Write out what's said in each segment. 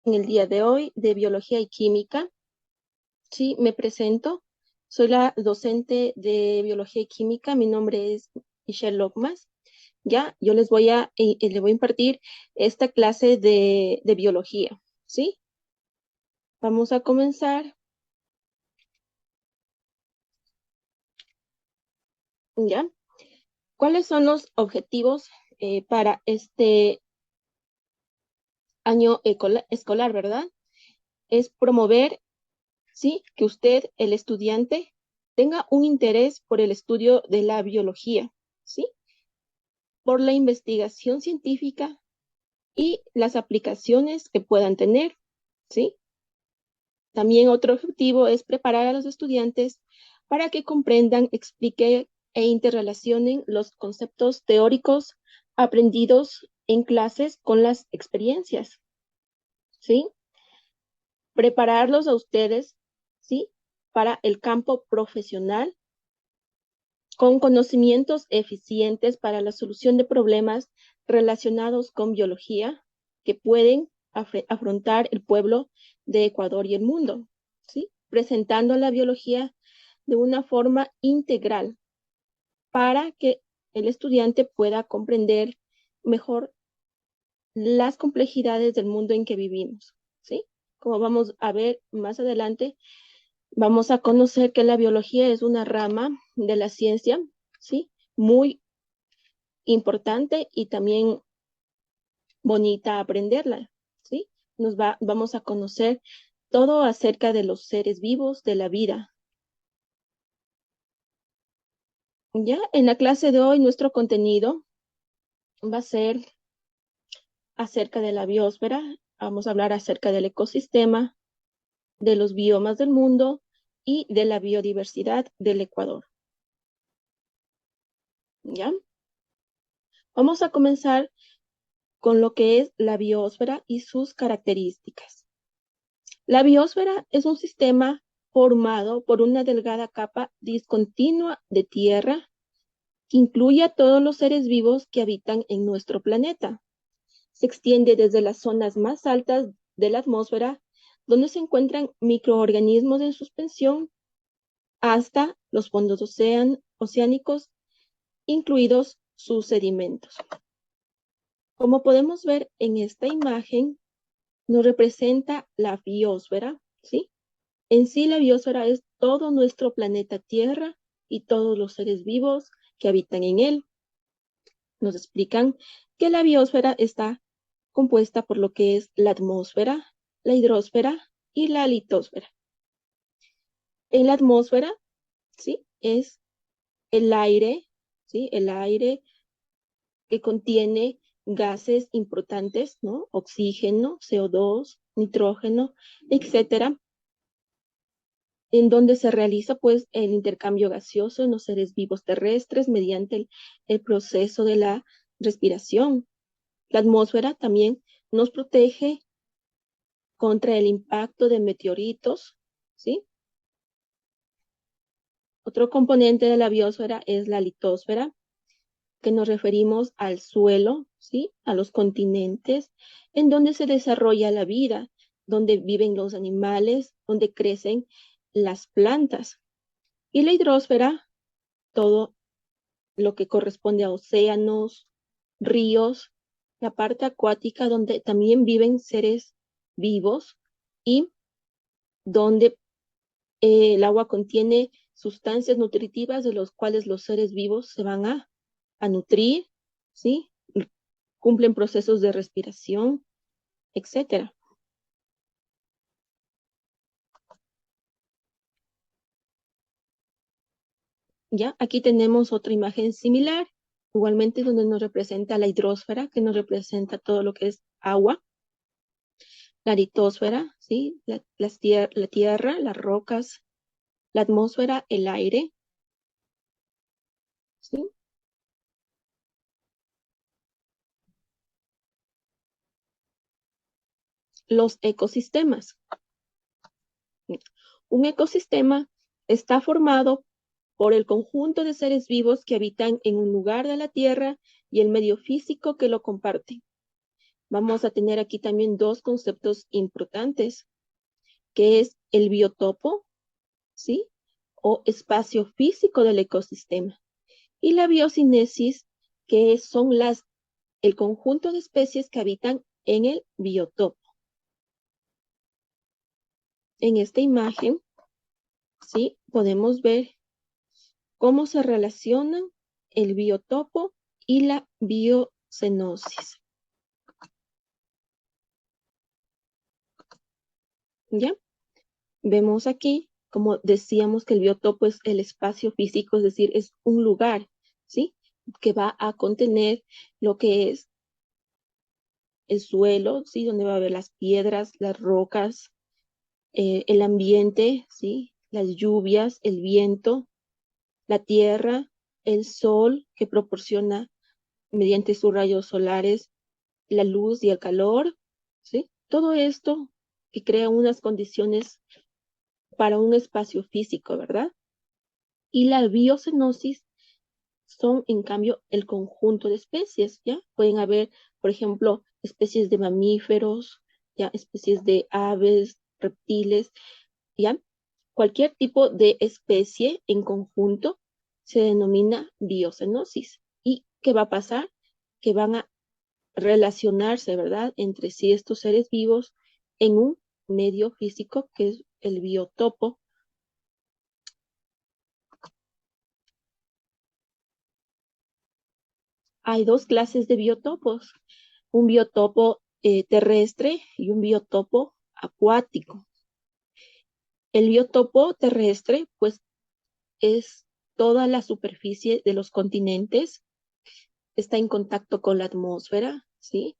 en el día de hoy de Biología y Química. Sí, me presento. Soy la docente de Biología y Química. Mi nombre es Michelle Lockmas. Ya, yo le voy a impartir esta clase de biología. ¿Sí? Vamos a comenzar. ¿Ya? ¿Cuáles son los objetivos para este año escolar, verdad? Es promover, ¿sí? Que usted, el estudiante, tenga un interés por el estudio de la biología, ¿sí? Por la investigación científica y las aplicaciones que puedan tener, ¿sí? También otro objetivo es preparar a los estudiantes para que comprendan, expliquen e interrelacionen los conceptos teóricos aprendidos en clases con las experiencias, ¿sí? Prepararlos a ustedes, ¿sí? Para el campo profesional con conocimientos eficientes para la solución de problemas relacionados con biología que pueden afrontar el pueblo de Ecuador y el mundo, ¿sí? Presentando la biología de una forma integral para que el estudiante pueda comprender mejor las complejidades del mundo en que vivimos, ¿sí? Como vamos a ver más adelante, vamos a conocer que la biología es una rama de la ciencia, ¿sí? Muy importante y también bonita aprenderla, ¿sí? Vamos a conocer todo acerca de los seres vivos, de la vida. Ya en la clase de hoy nuestro contenido va a ser acerca de la biosfera. Vamos a hablar acerca del ecosistema, de los biomas del mundo y de la biodiversidad del Ecuador. ¿Ya? Vamos a comenzar con lo que es la biosfera y sus características. La biosfera es un sistema formado por una delgada capa discontinua de tierra que incluye a todos los seres vivos que habitan en nuestro planeta. Se extiende desde las zonas más altas de la atmósfera, donde se encuentran microorganismos en suspensión, hasta los fondos oceánicos, incluidos sus sedimentos. Como podemos ver en esta imagen, nos representa la biosfera, ¿sí? En sí, la biosfera es todo nuestro planeta Tierra y todos los seres vivos que habitan en él. Nos explican que la biosfera está compuesta por lo que es la atmósfera, la hidrosfera y la litosfera. En la atmósfera, ¿sí? Es el aire, ¿sí? El aire que contiene gases importantes, ¿no? Oxígeno, CO2, nitrógeno, etcétera, en donde se realiza pues el intercambio gaseoso en los seres vivos terrestres mediante el proceso de la respiración. La atmósfera también nos protege contra el impacto de meteoritos, ¿sí? Otro componente de la biosfera es la litosfera, que nos referimos al suelo, ¿sí? A los continentes, en donde se desarrolla la vida, donde viven los animales, donde crecen las plantas. Y la hidrosfera, todo lo que corresponde a océanos, ríos, la parte acuática donde también viven seres vivos y donde el agua contiene sustancias nutritivas de los cuales los seres vivos se van a nutrir, ¿sí? Cumplen procesos de respiración, etcétera. Ya, aquí tenemos otra imagen similar, igualmente donde nos representa la hidrosfera, que nos representa todo lo que es agua, la litosfera, ¿sí? La tierra, las rocas, la atmósfera, el aire, ¿sí? Los ecosistemas. Un ecosistema está formado por el conjunto de seres vivos que habitan en un lugar de la Tierra y el medio físico que lo comparte. vamos a tener aquí también dos conceptos importantes, que es el biotopo, ¿sí? O espacio físico del ecosistema. Y la biocinesis, que son el conjunto de especies que habitan en el biotopo. En esta imagen, ¿sí? Podemos ver cómo se relacionan el biotopo y la biocenosis. ¿Ya? Vemos aquí, como decíamos, que el biotopo es el espacio físico, es decir, es un lugar, ¿sí? Que va a contener lo que es el suelo, ¿sí? Donde va a haber las piedras, las rocas, el ambiente, ¿sí? Las lluvias, el viento, la tierra, el sol que proporciona mediante sus rayos solares la luz y el calor, ¿sí? Todo esto que crea unas condiciones para un espacio físico, ¿verdad? Y la biocenosis son, en cambio, el conjunto de especies, ¿ya? Pueden haber, por ejemplo, especies de mamíferos, ¿ya? Especies de aves, reptiles, ¿ya? Cualquier tipo de especie en conjunto se denomina biocenosis. ¿Y qué va a pasar? Que van a relacionarse, ¿verdad? Entre sí estos seres vivos en un medio físico que es el biotopo. Hay dos clases de biotopos, un biotopo terrestre y un biotopo acuático. El biotopo terrestre, pues, es toda la superficie de los continentes, está en contacto con la atmósfera, ¿sí?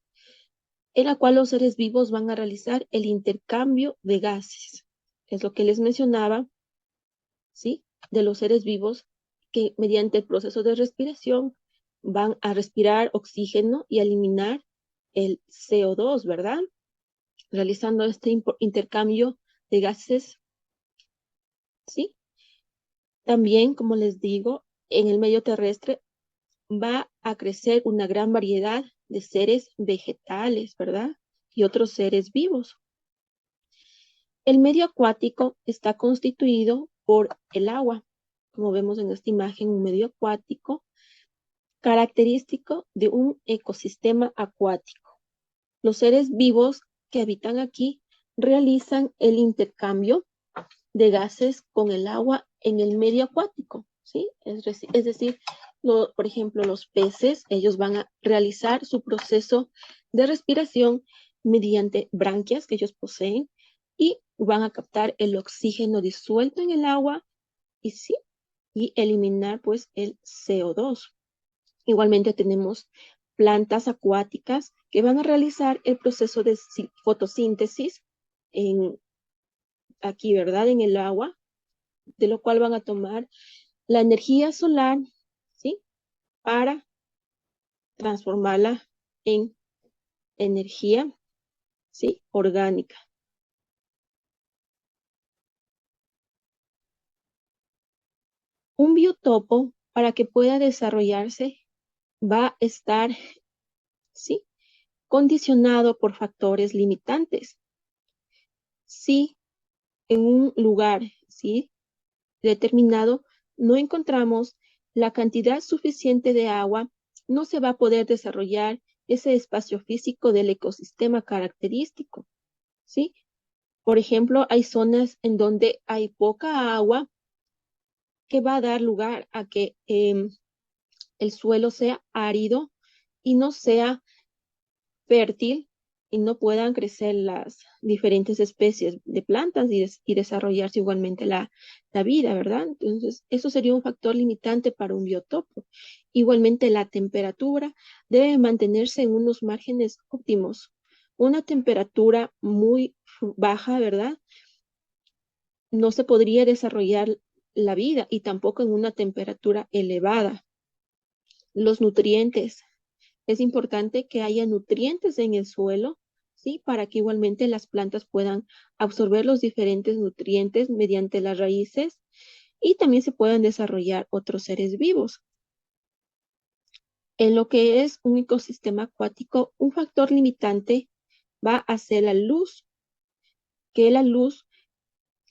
En la cual los seres vivos van a realizar el intercambio de gases. Es lo que les mencionaba, ¿sí? De los seres vivos que mediante el proceso de respiración van a respirar oxígeno y a eliminar el CO2, ¿verdad? Realizando este intercambio de gases, ¿sí? También, como les digo, en el medio terrestre va a crecer una gran variedad de seres vegetales, ¿verdad? Y otros seres vivos. El medio acuático está constituido por el agua, como vemos en esta imagen, un medio acuático característico de un ecosistema acuático. Los seres vivos que habitan aquí realizan el intercambio de gases con el agua en el medio acuático, ¿sí? Es decir, por ejemplo, los peces, ellos van a realizar su proceso de respiración mediante branquias que ellos poseen y van a captar el oxígeno disuelto en el agua y sí, y eliminar pues el CO2. Igualmente tenemos plantas acuáticas que van a realizar el proceso de fotosíntesis aquí, ¿verdad? En el agua, de lo cual van a tomar la energía solar, ¿sí? Para transformarla en energía, ¿sí? Orgánica. Un biotopo, para que pueda desarrollarse, va a estar, ¿sí? Condicionado por factores limitantes. Si en un lugar, ¿sí? Determinado no encontramos la cantidad suficiente de agua, no se va a poder desarrollar ese espacio físico del ecosistema característico, ¿sí? Por ejemplo, hay zonas en donde hay poca agua que va a dar lugar a que el suelo sea árido y no sea fértil y no puedan crecer las diferentes especies de plantas y desarrollarse igualmente la vida, ¿verdad? Entonces, eso sería un factor limitante para un biotopo. Igualmente, la temperatura debe mantenerse en unos márgenes óptimos. Una temperatura muy baja, ¿verdad? No se podría desarrollar la vida y tampoco en una temperatura elevada. Los nutrientes, es importante que haya nutrientes en el suelo, ¿sí? Para que igualmente las plantas puedan absorber los diferentes nutrientes mediante las raíces y también se puedan desarrollar otros seres vivos. En lo que es un ecosistema acuático, un factor limitante va a ser la luz, que la luz,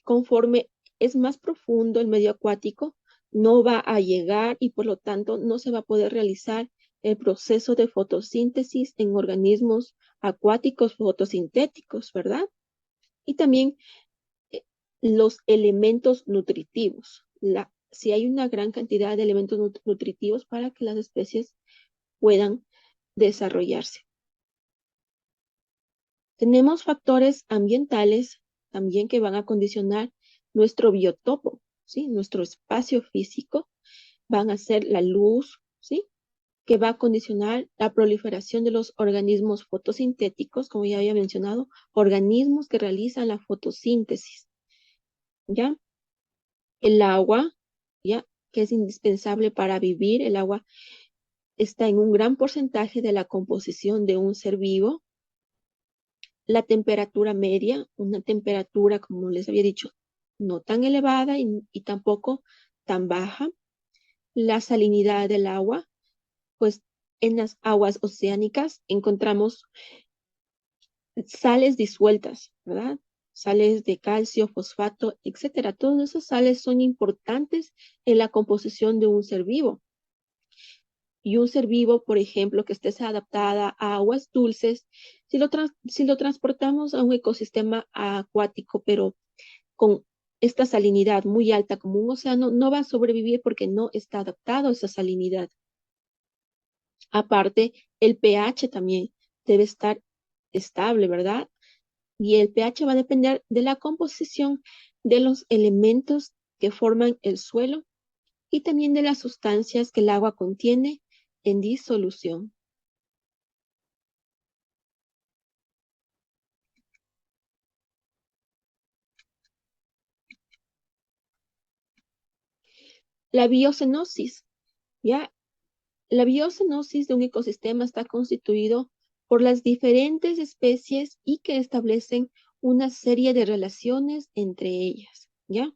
conforme es más profundo el medio acuático, no va a llegar y por lo tanto no se va a poder realizar el proceso de fotosíntesis en organismos acuáticos fotosintéticos, ¿verdad? Y también eh, los elementos nutritivos. Si hay una gran cantidad de elementos nutritivos para que las especies puedan desarrollarse. Tenemos factores ambientales también que van a condicionar nuestro biotopo, ¿sí? Nuestro espacio físico. Van a ser la luz, ¿sí? Que va a condicionar la proliferación de los organismos fotosintéticos, como ya había mencionado, organismos que realizan la fotosíntesis, ¿ya? El agua, ¿ya? Que es indispensable para vivir. El agua está en un gran porcentaje de la composición de un ser vivo. La temperatura media, una temperatura, como les había dicho, no tan elevada y tampoco tan baja. La salinidad del agua, pues en las aguas oceánicas encontramos sales disueltas, ¿verdad? Sales de calcio, fosfato, etcétera. Todas esas sales son importantes en la composición de un ser vivo. Y un ser vivo, por ejemplo, que esté adaptada a aguas dulces, si lo transportamos a un ecosistema acuático, pero con esta salinidad muy alta como un océano, no va a sobrevivir porque no está adaptado a esa salinidad. Aparte, el pH también debe estar estable, ¿verdad? Y el pH va a depender de la composición de los elementos que forman el suelo y también de las sustancias que el agua contiene en disolución. La biocenosis, ¿ya? La biocenosis de un ecosistema está constituido por las diferentes especies y que establecen una serie de relaciones entre ellas, ¿ya?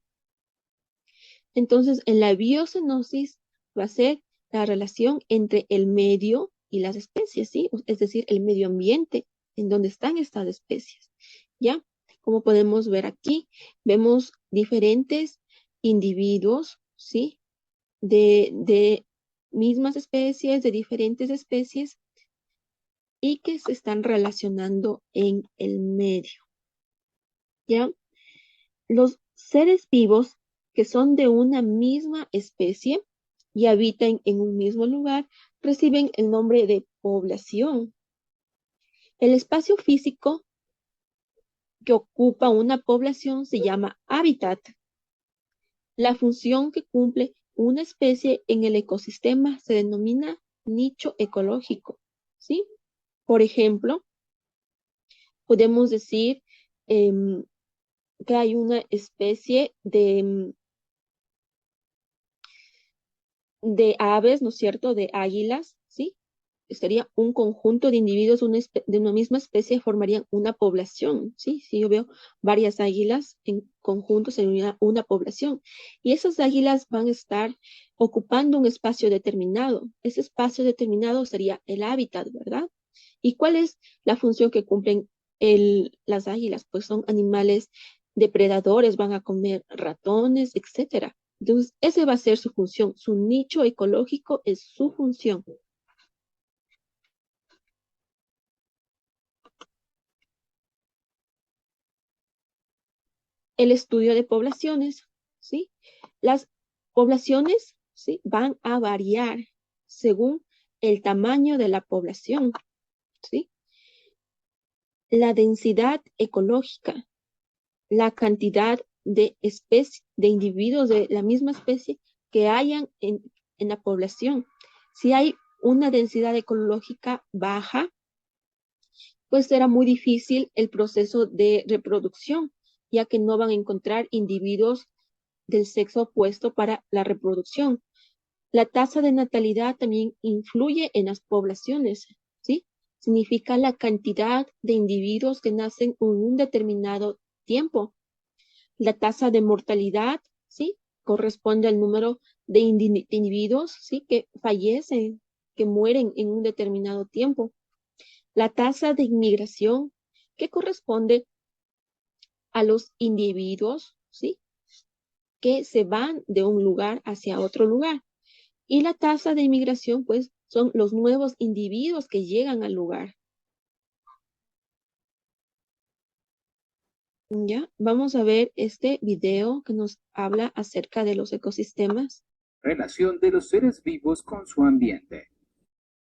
Entonces, en la biocenosis va a ser la relación entre el medio y las especies, ¿sí? Es decir, el medio ambiente en donde están estas especies, ¿ya? Como podemos ver aquí, vemos diferentes individuos, ¿sí? De mismas especies, de diferentes especies y que se están relacionando en el medio, ¿ya? Los seres vivos que son de una misma especie y habitan en un mismo lugar reciben el nombre de población. El espacio físico que ocupa una población se llama hábitat. La función que cumple una especie en el ecosistema se denomina nicho ecológico, ¿sí? Por ejemplo, podemos decir que hay una especie de aves, ¿no es cierto?, de águilas, ¿sí? Sería un conjunto de individuos de una misma especie formarían una población, ¿sí? Si yo veo varias águilas en conjunto sería una población. Y esas águilas van a estar ocupando un espacio determinado. Ese espacio determinado sería el hábitat, ¿verdad? ¿Y cuál es la función que cumplen las águilas? Pues son animales depredadores, van a comer ratones, etcétera. Entonces, ese va a ser su función. Su nicho ecológico es su función. El estudio de poblaciones, ¿sí? Las poblaciones, ¿sí? Van a variar según el tamaño de la población, ¿sí? La densidad ecológica, la cantidad de especies, de individuos de la misma especie que hayan en la población. Si hay una densidad ecológica baja, pues será muy difícil el proceso de reproducción, ya que no van a encontrar individuos del sexo opuesto para la reproducción. La tasa de natalidad también influye en las poblaciones, ¿sí? Significa la cantidad de individuos que nacen en un determinado tiempo. La tasa de mortalidad, ¿sí? Corresponde al número de individuos, ¿sí? Que fallecen que mueren en un determinado tiempo. La tasa de inmigración, que corresponde a los individuos, ¿sí?, que se van de un lugar hacia otro lugar. Y la tasa de inmigración, pues, son los nuevos individuos que llegan al lugar. Ya, vamos a ver este video que nos habla acerca de los ecosistemas. Relación de los seres vivos con su ambiente.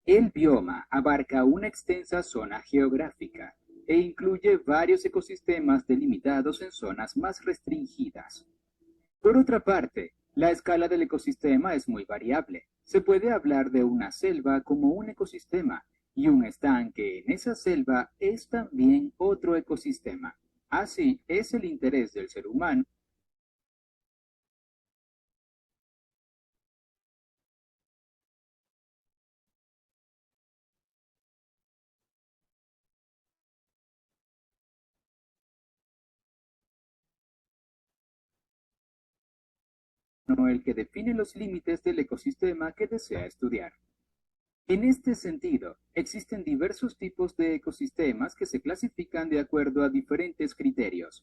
El bioma abarca una extensa zona geográfica e incluye varios ecosistemas delimitados en zonas más restringidas. Por otra parte, la escala del ecosistema es muy variable. Se puede hablar de una selva como un ecosistema y un estanque en esa selva es también otro ecosistema. Así es el interés del ser humano el que define los límites del ecosistema que desea estudiar. En este sentido, existen diversos tipos de ecosistemas que se clasifican de acuerdo a diferentes criterios.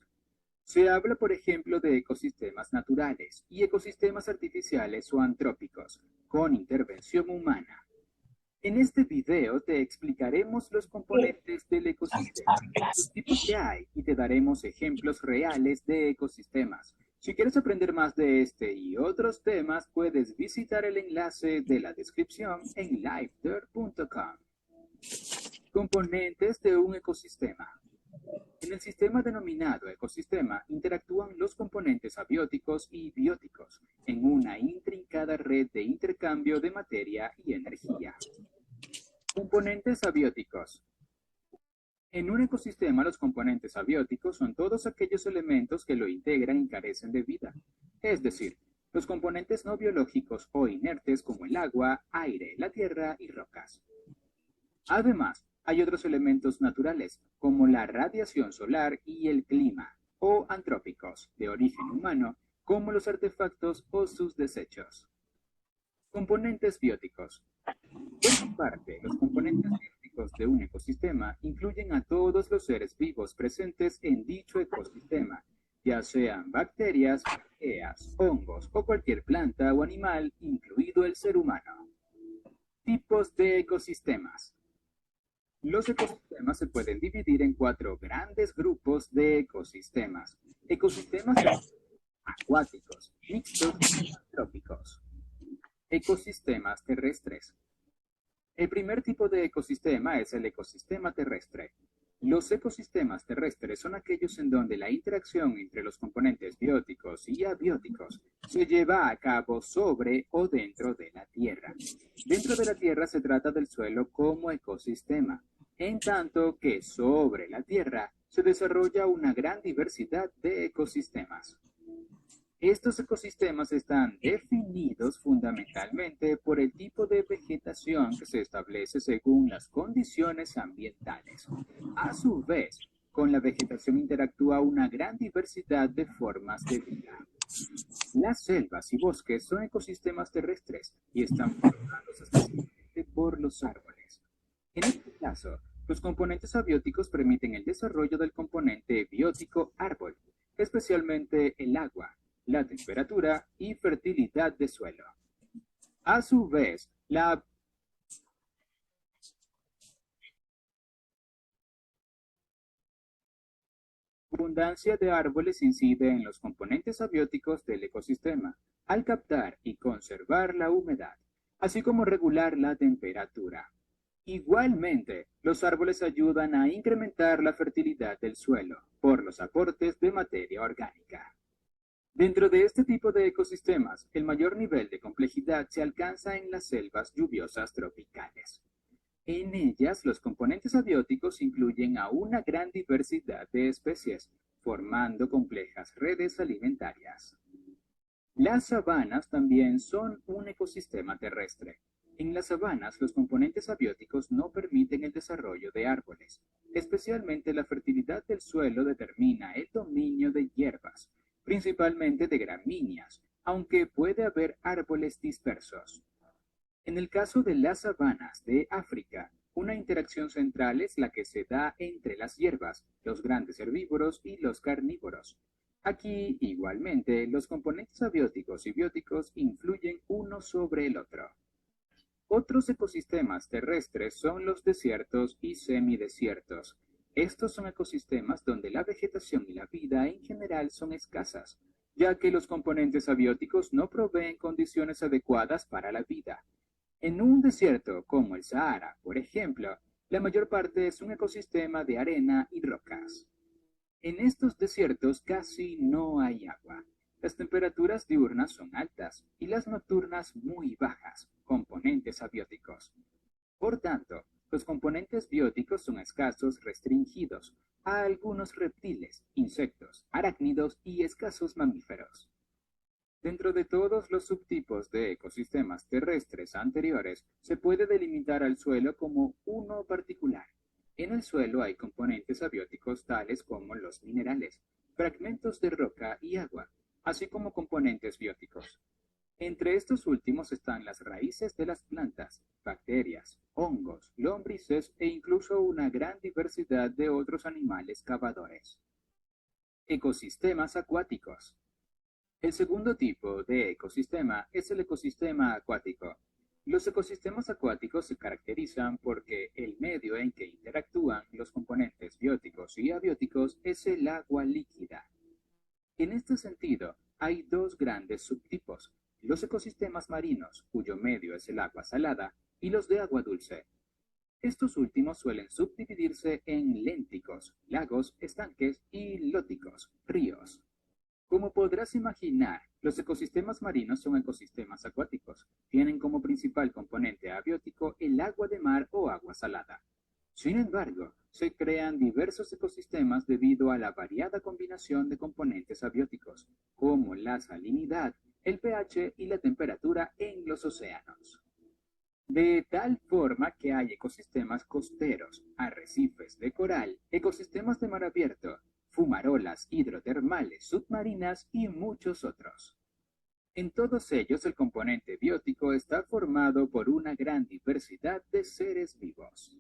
Se habla, por ejemplo, de ecosistemas naturales y ecosistemas artificiales o antrópicos, con intervención humana. En este video te explicaremos los componentes del ecosistema, los tipos que hay y te daremos ejemplos reales de ecosistemas. Si quieres aprender más de este y otros temas, puedes visitar el enlace de la descripción en liveder.com. Componentes de un ecosistema. En el sistema denominado ecosistema interactúan los componentes abióticos y bióticos en una intrincada red de intercambio de materia y energía. Componentes abióticos. En un ecosistema, los componentes abióticos son todos aquellos elementos que lo integran y carecen de vida. Es decir, los componentes no biológicos o inertes como el agua, aire, la tierra y rocas. Además, hay otros elementos naturales, como la radiación solar y el clima, o antrópicos, de origen humano, como los artefactos o sus desechos. Componentes bióticos. Por su parte, los componentes bióticos de un ecosistema incluyen a todos los seres vivos presentes en dicho ecosistema, ya sean bacterias, arqueas, hongos o cualquier planta o animal, incluido el ser humano. Tipos de ecosistemas. Los ecosistemas se pueden dividir en 4 grandes grupos de ecosistemas. Ecosistemas acuáticos, mixtos y antrópicos. Ecosistemas terrestres. El primer tipo de ecosistema es el ecosistema terrestre. Los ecosistemas terrestres son aquellos en donde la interacción entre los componentes bióticos y abióticos se lleva a cabo sobre o dentro de la Tierra. Dentro de la Tierra se trata del suelo como ecosistema, en tanto que sobre la Tierra se desarrolla una gran diversidad de ecosistemas. Estos ecosistemas están definidos fundamentalmente por el tipo de vegetación que se establece según las condiciones ambientales. A su vez, con la vegetación interactúa una gran diversidad de formas de vida. Las selvas y bosques son ecosistemas terrestres y están formados especialmente por los árboles. En este caso, los componentes abióticos permiten el desarrollo del componente biótico árbol, especialmente el agua, la temperatura y fertilidad de suelo. A su vez, la abundancia de árboles incide en los componentes abióticos del ecosistema, al captar y conservar la humedad, así como regular la temperatura. Igualmente, los árboles ayudan a incrementar la fertilidad del suelo por los aportes de materia orgánica. Dentro de este tipo de ecosistemas, el mayor nivel de complejidad se alcanza en las selvas lluviosas tropicales. En ellas, los componentes abióticos incluyen a una gran diversidad de especies, formando complejas redes alimentarias. Las sabanas también son un ecosistema terrestre. En las sabanas, los componentes abióticos no permiten el desarrollo de árboles. Especialmente la fertilidad del suelo determina el dominio de hierbas, principalmente de gramíneas, aunque puede haber árboles dispersos. En el caso de las sabanas de África, una interacción central es la que se da entre las hierbas, los grandes herbívoros y los carnívoros. Aquí, igualmente, los componentes abióticos y bióticos influyen uno sobre el otro. Otros ecosistemas terrestres son los desiertos y semidesiertos. Estos son ecosistemas donde la vegetación y la vida en general son escasas, ya que los componentes abióticos no proveen condiciones adecuadas para la vida. En un desierto como el Sahara, por ejemplo, la mayor parte es un ecosistema de arena y rocas. En estos desiertos casi no hay agua. Las temperaturas diurnas son altas y las nocturnas muy bajas, componentes abióticos. Por tanto, los componentes bióticos son escasos restringidos a algunos reptiles, insectos, arácnidos y escasos mamíferos. Dentro de todos los subtipos de ecosistemas terrestres anteriores, se puede delimitar al suelo como uno particular. En el suelo hay componentes abióticos tales como los minerales, fragmentos de roca y agua, así como componentes bióticos. Entre estos últimos están las raíces de las plantas, bacterias, hongos, lombrices e incluso una gran diversidad de otros animales cavadores. Ecosistemas acuáticos. El segundo tipo de ecosistema es el ecosistema acuático. Los ecosistemas acuáticos se caracterizan porque el medio en que interactúan los componentes bióticos y abióticos es el agua líquida. En este sentido, hay dos grandes subtipos: los ecosistemas marinos, cuyo medio es el agua salada, y los de agua dulce. Estos últimos suelen subdividirse en lénticos, lagos, estanques y lóticos, ríos. Como podrás imaginar, los ecosistemas marinos son ecosistemas acuáticos. Tienen como principal componente abiótico el agua de mar o agua salada. Sin embargo, se crean diversos ecosistemas debido a la variada combinación de componentes abióticos, como la salinidad, el pH y la temperatura en los océanos. De tal forma que hay ecosistemas costeros, arrecifes de coral, ecosistemas de mar abierto, fumarolas hidrotermales submarinas y muchos otros. En todos ellos el componente biótico está formado por una gran diversidad de seres vivos.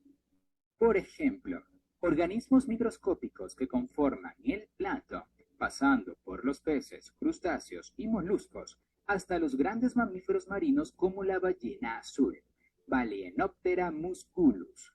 Por ejemplo, organismos microscópicos que conforman el plancton, pasando por los peces, crustáceos y moluscos, hasta los grandes mamíferos marinos como la ballena azul, Balaenoptera musculus.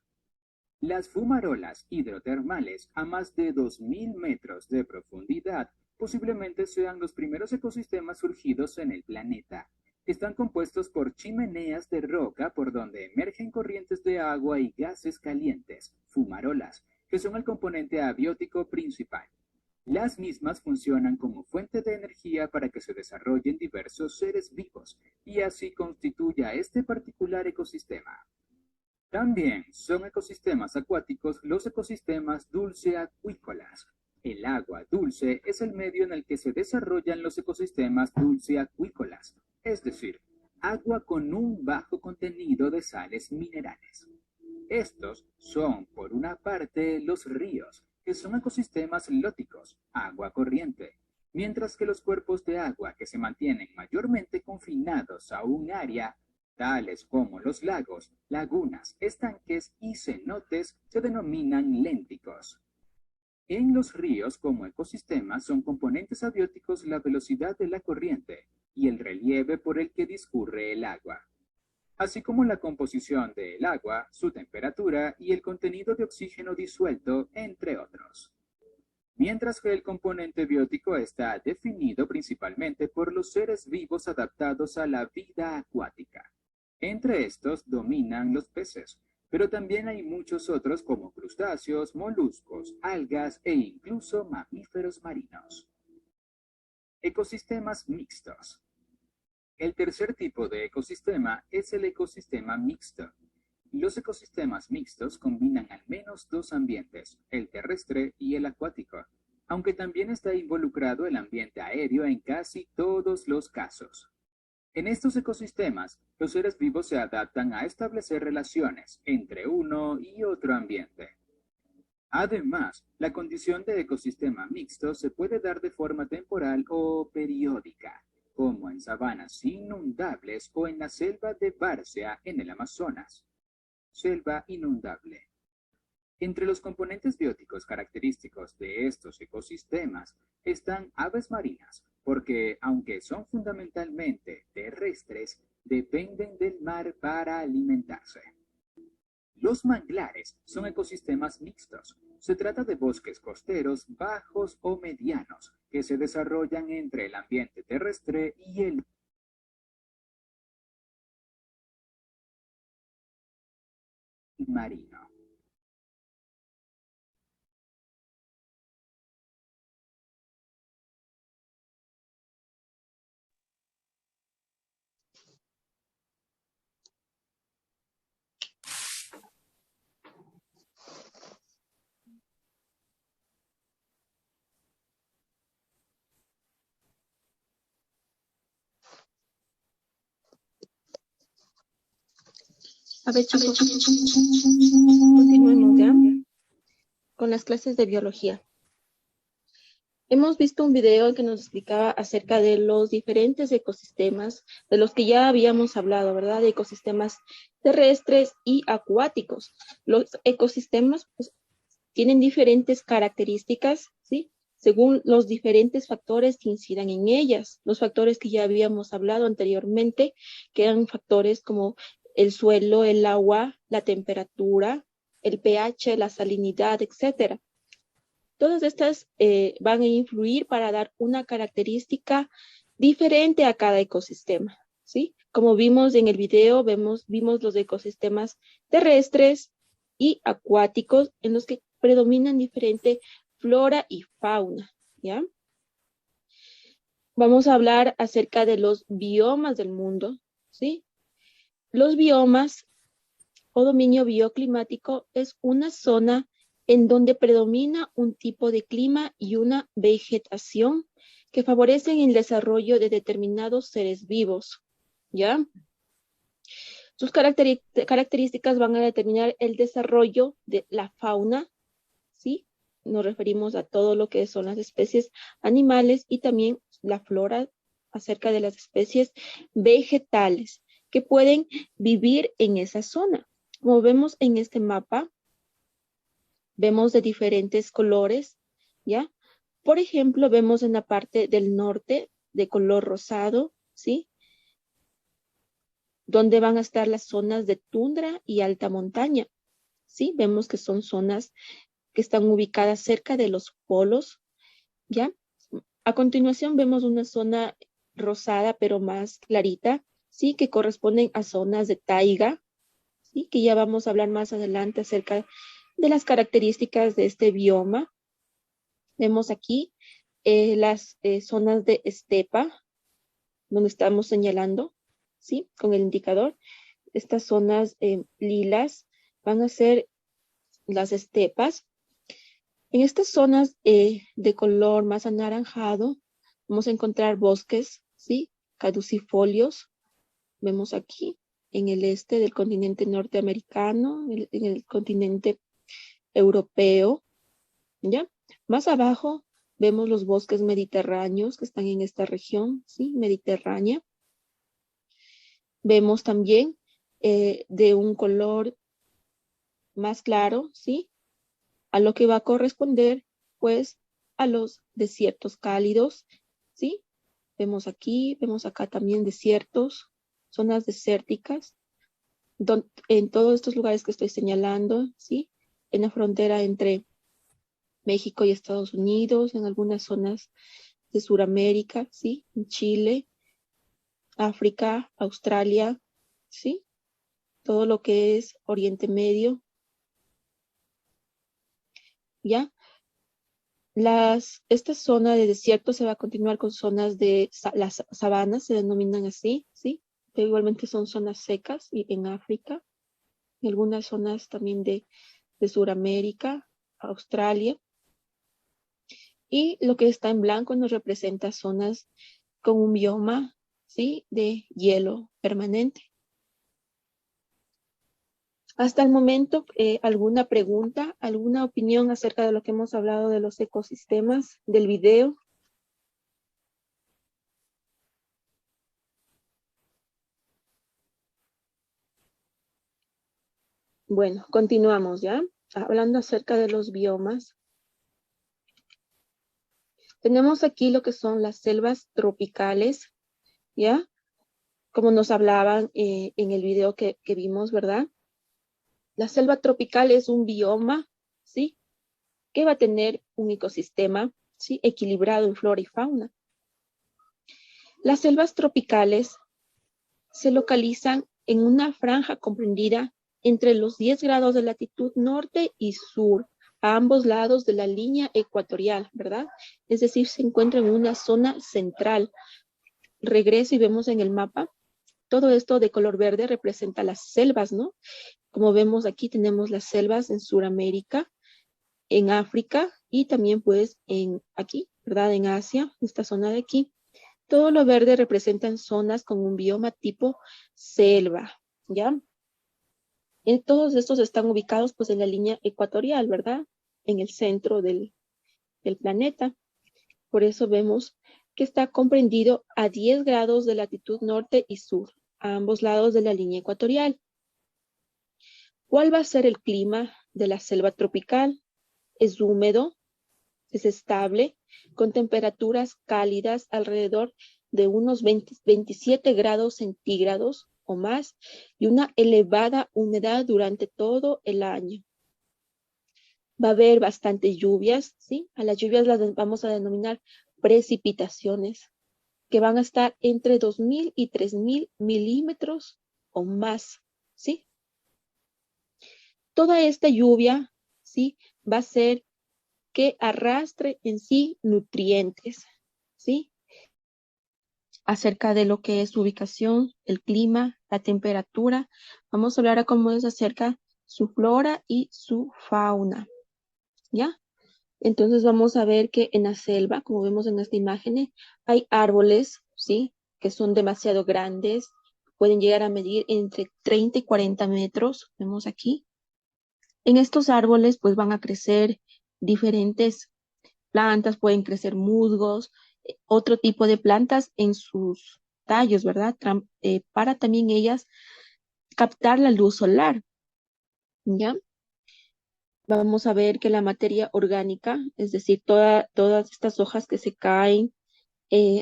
Las fumarolas hidrotermales a más de 2000 metros de profundidad posiblemente sean los primeros ecosistemas surgidos en el planeta. Están compuestos por chimeneas de roca por donde emergen corrientes de agua y gases calientes, fumarolas, que son el componente abiótico principal. Las mismas funcionan como fuente de energía para que se desarrollen diversos seres vivos y así constituya este particular ecosistema. También son ecosistemas acuáticos los ecosistemas dulceacuícolas. El agua dulce es el medio en el que se desarrollan los ecosistemas dulceacuícolas, es decir, agua con un bajo contenido de sales minerales. Estos son, por una parte, los ríos, que son ecosistemas lóticos, agua corriente, mientras que los cuerpos de agua que se mantienen mayormente confinados a un área, tales como los lagos, lagunas, estanques y cenotes, se denominan lénticos. En los ríos como ecosistemas son componentes abióticos la velocidad de la corriente y el relieve por el que discurre el agua, así como la composición del agua, su temperatura y el contenido de oxígeno disuelto, entre otros. Mientras que el componente biótico está definido principalmente por los seres vivos adaptados a la vida acuática. Entre estos dominan los peces, pero también hay muchos otros como crustáceos, moluscos, algas e incluso mamíferos marinos. Ecosistemas mixtos. El tercer tipo de ecosistema es el ecosistema mixto. Los ecosistemas mixtos combinan al menos dos ambientes, el terrestre y el acuático, aunque también está involucrado el ambiente aéreo en casi todos los casos. En estos ecosistemas, los seres vivos se adaptan a establecer relaciones entre uno y otro ambiente. Además, la condición de ecosistema mixto se puede dar de forma temporal o periódica, como en sabanas inundables o en la selva de Várzea en el Amazonas. Selva inundable. Entre los componentes bióticos característicos de estos ecosistemas están aves marinas, porque aunque son fundamentalmente terrestres, dependen del mar para alimentarse. Los manglares son ecosistemas mixtos. Se trata de bosques costeros bajos o medianos que se desarrollan entre el ambiente terrestre y el marino. A ver, chicos, continuemos ya con las clases de biología. Hemos visto un video que nos explicaba acerca de los diferentes ecosistemas de los que ya habíamos hablado, ¿verdad? De ecosistemas terrestres y acuáticos. Los ecosistemas pues, tienen diferentes características, ¿sí? Según los diferentes factores que incidan en ellas. Los factores que ya habíamos hablado anteriormente, que eran factores como el suelo, el agua, la temperatura, el pH, la salinidad, etcétera. Todas estas van a influir para dar una característica diferente a cada ecosistema, ¿sí? Como vimos en el video, vimos los ecosistemas terrestres y acuáticos en los que predominan diferente flora y fauna, ¿ya? Vamos a hablar acerca de los biomas del mundo, ¿sí? Los biomas o dominio bioclimático es una zona en donde predomina un tipo de clima y una vegetación que favorecen el desarrollo de determinados seres vivos, ¿ya? Sus características van a determinar el desarrollo de la fauna, ¿sí? Nos referimos a todo lo que son las especies animales y también la flora acerca de las especies vegetales que pueden vivir en esa zona. Como vemos en este mapa, vemos de diferentes colores, ¿ya? Por ejemplo, vemos en la parte del norte de color rosado, ¿sí? Donde van a estar las zonas de tundra y alta montaña, ¿sí? Vemos que son zonas que están ubicadas cerca de los polos, ¿ya? A continuación vemos una zona rosada pero más clarita, ¿sí? Que corresponden a zonas de taiga, ¿sí? Que ya vamos a hablar más adelante acerca de las características de este bioma. Vemos aquí las zonas de estepa, donde estamos señalando, ¿sí? Con el indicador. Estas zonas lilas van a ser las estepas. En estas zonas de color más anaranjado, vamos a encontrar bosques, ¿sí? Caducifolios. Vemos aquí en el este del continente norteamericano, en el continente europeo, ¿ya? Más abajo vemos los bosques mediterráneos que están en esta región, ¿sí? Mediterránea. Vemos también de un color más claro, ¿sí? A lo que va a corresponder, pues, a los desiertos cálidos, ¿sí? Vemos aquí, vemos acá también desiertos, zonas desérticas, en todos estos lugares que estoy señalando, ¿sí? En la frontera entre México y Estados Unidos, en algunas zonas de Sudamérica, ¿sí? En Chile, África, Australia, ¿sí? Todo lo que es Oriente Medio, ¿ya? Esta zona de desierto se va a continuar con zonas de las sabanas, se denominan así, ¿sí? Pero igualmente son zonas secas y en África, y algunas zonas también de Sudamérica, Australia. Y lo que está en blanco nos representa zonas con un bioma, ¿sí? De hielo permanente. Hasta el momento, ¿alguna pregunta, alguna opinión acerca de lo que hemos hablado de los ecosistemas del video? Bueno, continuamos ya, hablando acerca de los biomas. Tenemos aquí lo que son las selvas tropicales, ¿ya? Como nos hablaban en el video que vimos, ¿verdad? La selva tropical es un bioma, ¿sí? Que va a tener un ecosistema, ¿sí? Equilibrado en flora y fauna. Las selvas tropicales se localizan en una franja comprendida entre los 10 grados de latitud norte y sur, a ambos lados de la línea ecuatorial, ¿verdad? Es decir, se encuentra en una zona central. Regreso y vemos en el mapa, todo esto de color verde representa las selvas, ¿no? Como vemos aquí tenemos las selvas en Sudamérica, en África y también pues aquí, ¿verdad? En Asia, esta zona de aquí. Todo lo verde representan zonas con un bioma tipo selva, ¿ya? Todos estos están ubicados pues en la línea ecuatorial, ¿verdad? En el centro del planeta. Por eso vemos que está comprendido a 10 grados de latitud norte y sur, a ambos lados de la línea ecuatorial. ¿Cuál va a ser el clima de la selva tropical? Es húmedo, es estable, con temperaturas cálidas alrededor de unos 27 grados centígrados o más y una elevada humedad durante todo el año. Va a haber bastantes lluvias, ¿sí? A las lluvias las vamos a denominar precipitaciones, que van a estar entre 2.000 y 3.000 milímetros o más, ¿sí? Toda esta lluvia, ¿sí? Va a ser que arrastre en sí nutrientes, ¿sí? Acerca de lo que es su ubicación, el clima, la temperatura. Vamos a hablar a cómo es acerca su flora y su fauna, ¿ya? Entonces vamos a ver que en la selva, como vemos en esta imagen, hay árboles, ¿sí? Que son demasiado grandes, pueden llegar a medir entre 30 y 40 metros, vemos aquí. En estos árboles pues van a crecer diferentes plantas, pueden crecer musgos, otro tipo de plantas en sus tallos, ¿verdad? Para también ellas captar la luz solar, ¿ya? Vamos a ver que la materia orgánica, es decir, todas estas hojas que se caen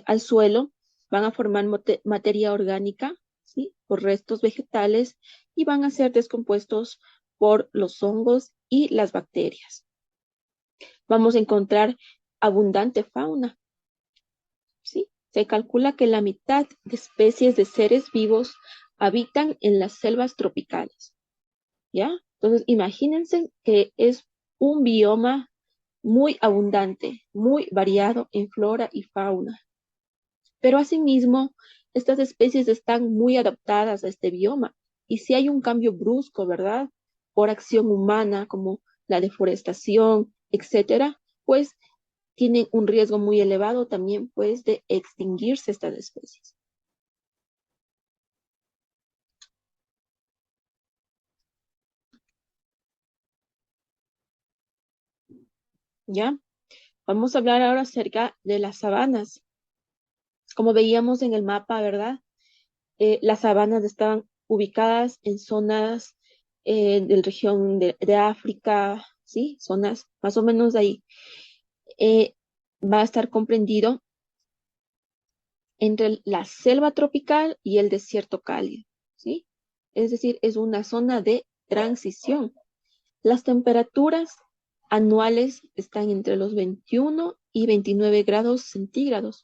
al suelo, van a formar materia orgánica, ¿sí? Por restos vegetales y van a ser descompuestos por los hongos y las bacterias. Vamos a encontrar abundante fauna, ¿sí? Se calcula que la mitad de especies de seres vivos habitan en las selvas tropicales, ¿ya? Entonces, imagínense que es un bioma muy abundante, muy variado en flora y fauna. Pero asimismo, estas especies están muy adaptadas a este bioma. Y si hay un cambio brusco, ¿verdad? Por acción humana, como la deforestación, etcétera, pues tienen un riesgo muy elevado también, pues, de extinguirse estas especies. ¿Ya? Vamos a hablar ahora acerca de las sabanas. Como veíamos en el mapa, ¿verdad? Las sabanas estaban ubicadas en zonas de la región de África, ¿sí? Zonas más o menos de ahí. Eh, Va a estar comprendido entre la selva tropical y el desierto cálido, ¿sí? Es decir, es una zona de transición. Las temperaturas anuales están entre los 21 y 29 grados centígrados,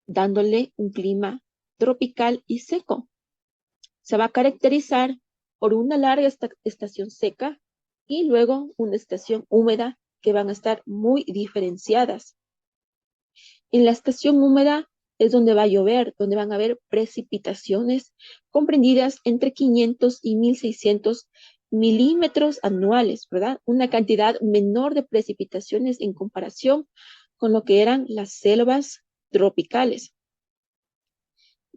dándole un clima tropical y seco. Se va a caracterizar por una larga estación seca y luego una estación húmeda que van a estar muy diferenciadas. En la estación húmeda es donde va a llover, donde van a haber precipitaciones comprendidas entre 500 y 1.600 milímetros anuales, ¿verdad? Una cantidad menor de precipitaciones en comparación con lo que eran las selvas tropicales.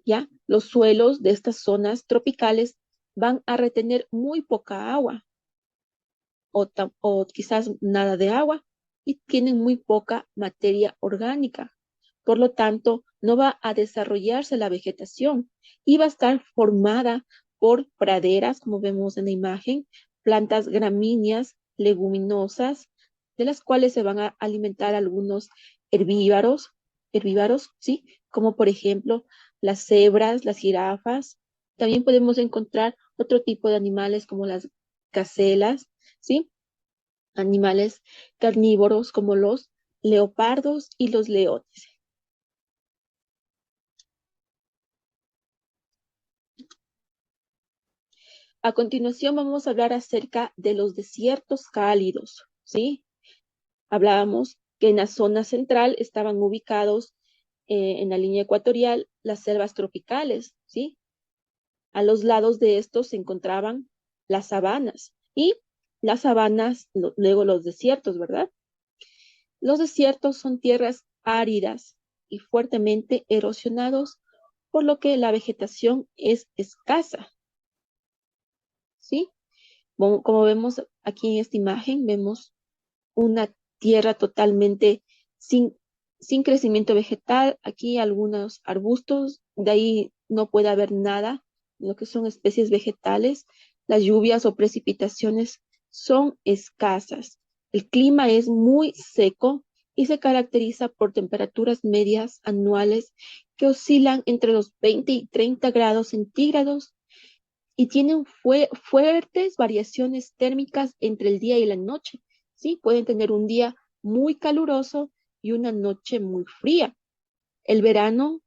¿Ya? Los suelos de estas zonas tropicales van a retener muy poca agua o quizás nada de agua y tienen muy poca materia orgánica. Por lo tanto, no va a desarrollarse la vegetación y va a estar formada por praderas, como vemos en la imagen, plantas gramíneas, leguminosas, de las cuales se van a alimentar algunos herbívoros, ¿sí? Como por ejemplo las cebras, las jirafas. También podemos encontrar otro tipo de animales como las gacelas, ¿sí? Animales carnívoros como los leopardos y los leones. A continuación vamos a hablar acerca de los desiertos cálidos, ¿sí? Hablábamos que en la zona central estaban ubicados en la línea ecuatorial las selvas tropicales, ¿sí? A los lados de estos se encontraban las sabanas y las sabanas, luego los desiertos, ¿verdad? Los desiertos son tierras áridas y fuertemente erosionados, por lo que la vegetación es escasa, ¿sí? Como vemos aquí en esta imagen, vemos una tierra totalmente sin, sin crecimiento vegetal. Aquí algunos arbustos, de ahí no puede haber nada, lo que son especies vegetales. Las lluvias o precipitaciones son escasas. El clima es muy seco y se caracteriza por temperaturas medias anuales que oscilan entre los 20 y 30 grados centígrados y tienen fuertes variaciones térmicas entre el día y la noche, ¿sí? Pueden tener un día muy caluroso y una noche muy fría. El verano,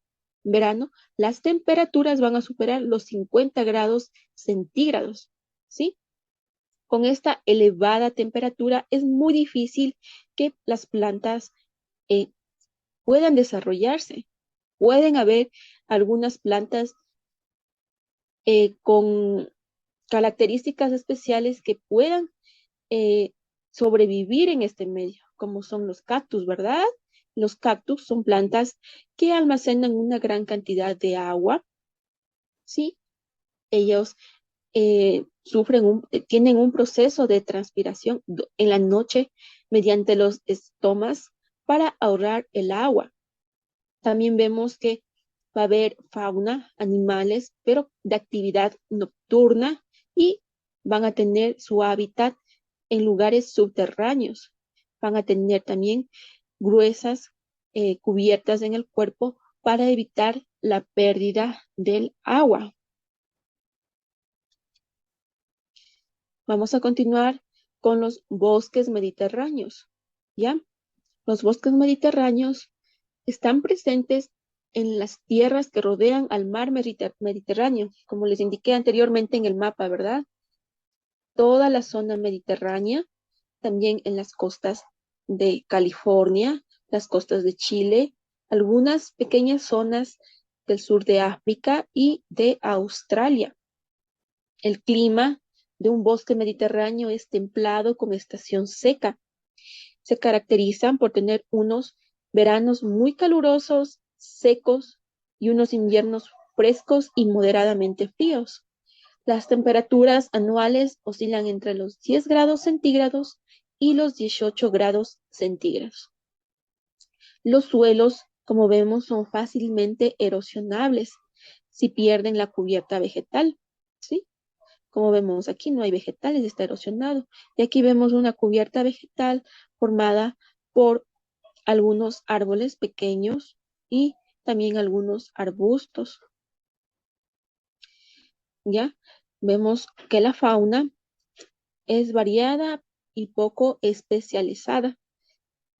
las temperaturas van a superar los 50 grados centígrados, ¿sí? Con esta elevada temperatura es muy difícil que las plantas eh, puedan desarrollarse. Pueden haber algunas plantas con características especiales que puedan eh, sobrevivir en este medio, como son los cactus, ¿verdad? Los cactus son plantas que almacenan una gran cantidad de agua, ¿sí? Ellos tienen un proceso de transpiración en la noche mediante los estomas para ahorrar el agua. También vemos que va a haber fauna, animales, pero de actividad nocturna y van a tener su hábitat en lugares subterráneos. Van a tener también gruesas cubiertas en el cuerpo para evitar la pérdida del agua. Vamos a continuar con los bosques mediterráneos, ¿ya? Los bosques mediterráneos están presentes en las tierras que rodean al mar Mediterráneo, como les indiqué anteriormente en el mapa, ¿verdad? Toda la zona mediterránea, también en las costas de California, las costas de Chile, algunas pequeñas zonas del sur de África y de Australia. El clima de un bosque mediterráneo es templado con estación seca. Se caracterizan por tener unos veranos muy calurosos, secos y unos inviernos frescos y moderadamente fríos. Las temperaturas anuales oscilan entre los 10 grados centígrados y los 18 grados centígrados. Los suelos, como vemos, son fácilmente erosionables si pierden la cubierta vegetal, ¿sí? Como vemos aquí no hay vegetales, está erosionado. Y aquí vemos una cubierta vegetal formada por algunos árboles pequeños y también algunos arbustos. ¿Ya? Vemos que la fauna es variada y poco especializada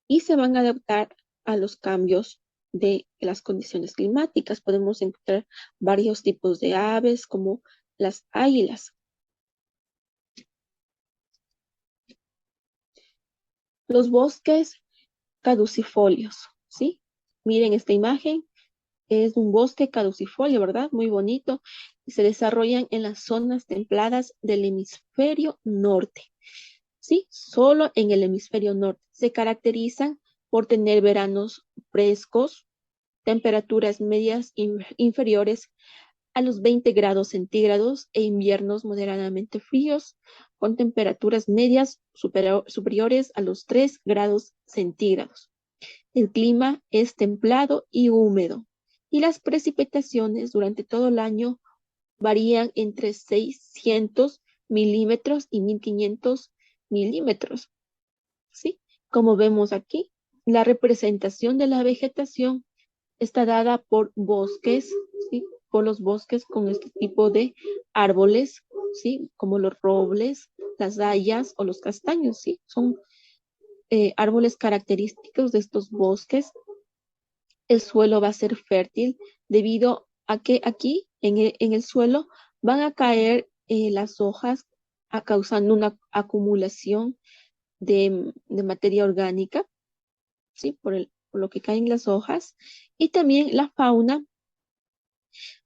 y se van a adaptar a los cambios de las condiciones climáticas. Podemos encontrar varios tipos de aves como las águilas. Los bosques caducifolios, ¿sí? Miren esta imagen, es un bosque caducifolio, ¿verdad? Muy bonito. Y se desarrollan en las zonas templadas del hemisferio norte, ¿sí? Solo en el hemisferio norte. Se caracterizan por tener veranos frescos, temperaturas medias inferiores a los 20 grados centígrados e inviernos moderadamente fríos, con temperaturas medias superiores a los 3 grados centígrados. El clima es templado y húmedo, y las precipitaciones durante todo el año varían entre 600 milímetros y 1500 milímetros, ¿sí? Como vemos aquí, la representación de la vegetación está dada por bosques, ¿sí? Por los bosques con este tipo de árboles, ¿sí? Como los robles, las hayas o los castaños, ¿sí? Son árboles característicos de estos bosques. El suelo va a ser fértil debido a que aquí en el suelo van a caer las hojas causando una acumulación de materia orgánica, ¿sí? Por lo que caen las hojas. Y también la fauna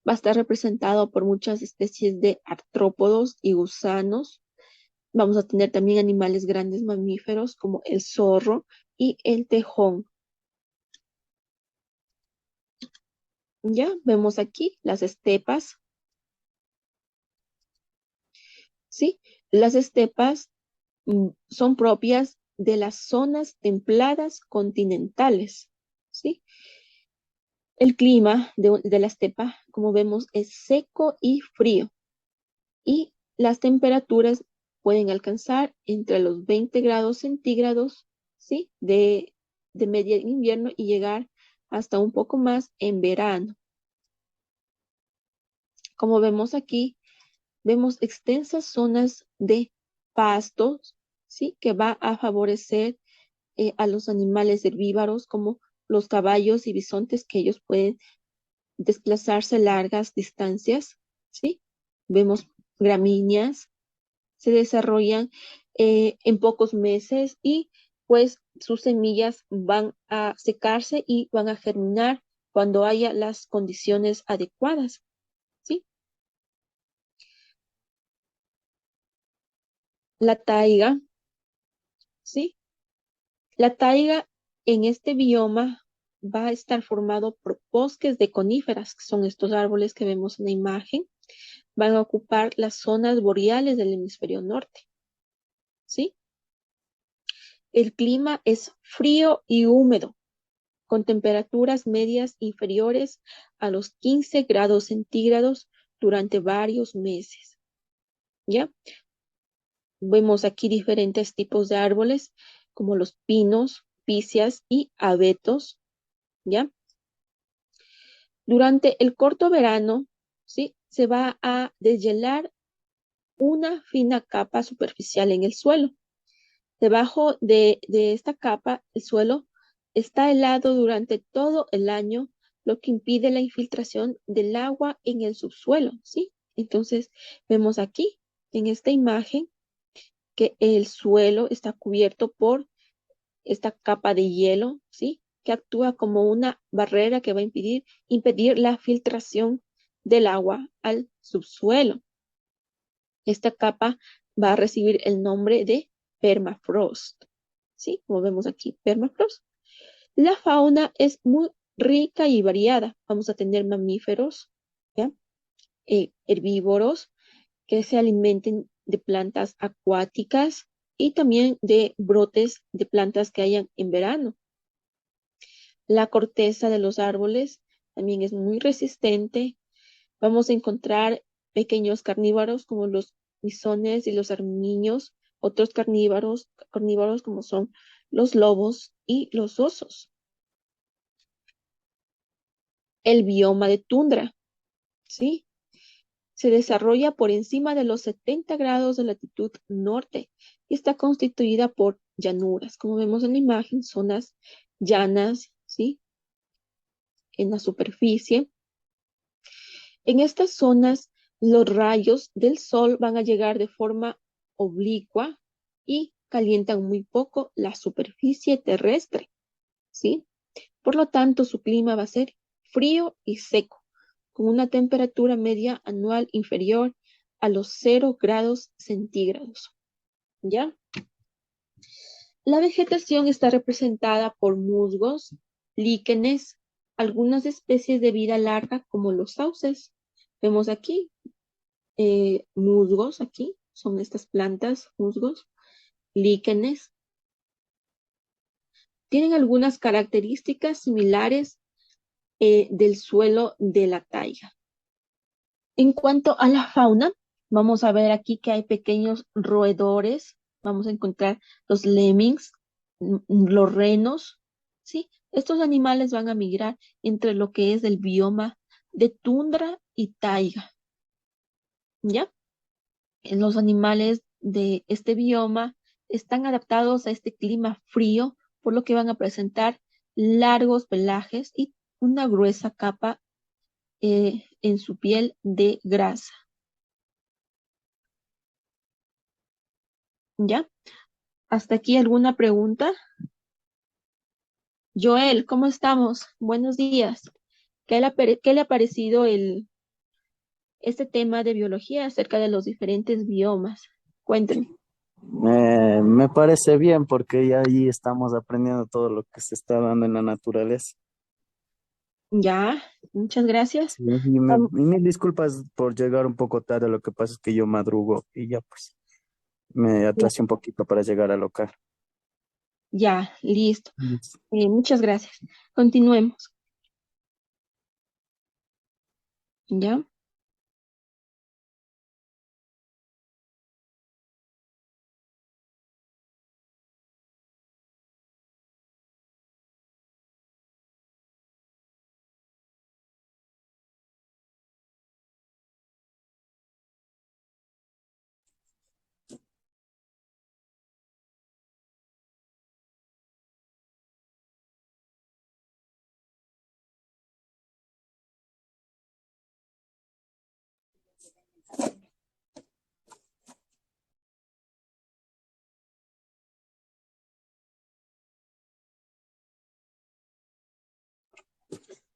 va a estar representado por muchas especies de artrópodos y gusanos. Vamos a tener también animales grandes mamíferos como el zorro y el tejón. Ya vemos aquí las estepas, ¿sí? Las estepas son propias de las zonas templadas continentales, ¿sí? El clima de la estepa, como vemos, es seco y frío y las temperaturas pueden alcanzar entre los 20 grados centígrados, ¿sí? De media en invierno y llegar hasta un poco más en verano. Como vemos aquí, vemos extensas zonas de pastos, ¿sí? Que va a favorecer a los animales herbívoros como los caballos y bisontes, que ellos pueden desplazarse largas distancias, ¿sí? Vemos gramíneas, se desarrollan en pocos meses y pues sus semillas van a secarse y van a germinar cuando haya las condiciones adecuadas, ¿sí? La taiga, ¿sí? La taiga en este bioma va a estar formado por bosques de coníferas, que son estos árboles que vemos en la imagen, van a ocupar las zonas boreales del hemisferio norte, ¿sí? El clima es frío y húmedo, con temperaturas medias inferiores a los 15 grados centígrados durante varios meses, ¿ya? Vemos aquí diferentes tipos de árboles, como los pinos, picias y abetos, ¿ya? Durante el corto verano, ¿sí? Se va a deshielar una fina capa superficial en el suelo. Debajo de esta capa, el suelo está helado durante todo el año, lo que impide la infiltración del agua en el subsuelo, ¿sí? Entonces, vemos aquí, en esta imagen, que el suelo está cubierto por esta capa de hielo, ¿sí? Que actúa como una barrera que va a impedir la filtración del agua al subsuelo. Esta capa va a recibir el nombre de permafrost, ¿sí? Como vemos aquí, permafrost. La fauna es muy rica y variada. Vamos a tener mamíferos, ¿ya? Herbívoros que se alimenten de plantas acuáticas y también de brotes de plantas que hayan en verano. La corteza de los árboles también es muy resistente. Vamos a encontrar pequeños carnívoros como los bisones y los armiños, otros carnívoros como son los lobos y los osos. El bioma de tundra, ¿sí? Se desarrolla por encima de los 70 grados de latitud norte y está constituida por llanuras, como vemos en la imagen, zonas llanas, ¿sí? En la superficie. En estas zonas, los rayos del sol van a llegar de forma oblicua y calientan muy poco la superficie terrestre, ¿sí? Por lo tanto, su clima va a ser frío y seco, con una temperatura media anual inferior a los 0 grados centígrados, ¿ya? La vegetación está representada por musgos, líquenes, algunas especies de vida larga como los sauces. Vemos aquí musgos, aquí son estas plantas, musgos, líquenes. Tienen algunas características similares del suelo de la taiga. En cuanto a la fauna, Vamos a ver aquí que hay pequeños roedores. Vamos a encontrar los lemmings, los renos, ¿sí? Estos animales van a migrar entre lo que es el bioma de tundra y taiga, ¿ya? Los animales de este bioma están adaptados a este clima frío, por lo que van a presentar largos pelajes y una gruesa capa en su piel de grasa, ¿ya? ¿Hasta aquí alguna pregunta? Joel, ¿cómo estamos? Buenos días. ¿Qué le ha parecido este tema de biología acerca de los diferentes biomas? Cuéntenme. Me parece bien porque ya allí estamos aprendiendo todo lo que se está dando en la naturaleza. Ya, muchas gracias. Sí, y, Vam- y mil disculpas por llegar un poco tarde, lo que pasa es que yo madrugo y ya pues me atrasé un poquito para llegar al local. ya, listo. Listo. Muchas gracias. Continuemos. ¿Ya?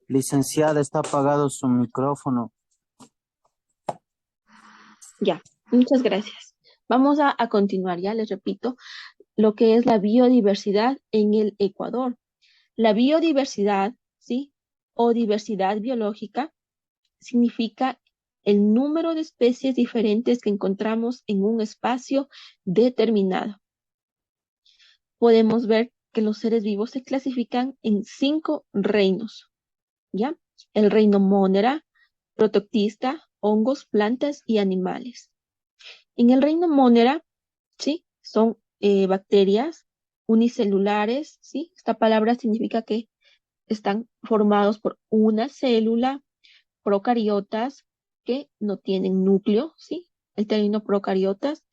Licenciada, está apagado su micrófono. Ya, muchas gracias. Vamos a continuar, ya les repito, lo que es la biodiversidad en el Ecuador. La biodiversidad, ¿sí? O diversidad biológica significa el número de especies diferentes que encontramos en un espacio determinado. Podemos ver que los seres vivos se clasifican en 5 reinos, ¿ya? El reino Monera, protoctista, hongos, plantas y animales. En el reino Monera, ¿sí? Son bacterias unicelulares, ¿sí? Esta palabra significa que están formados por una célula, procariotas que no tienen núcleo, ¿sí? El término procariotas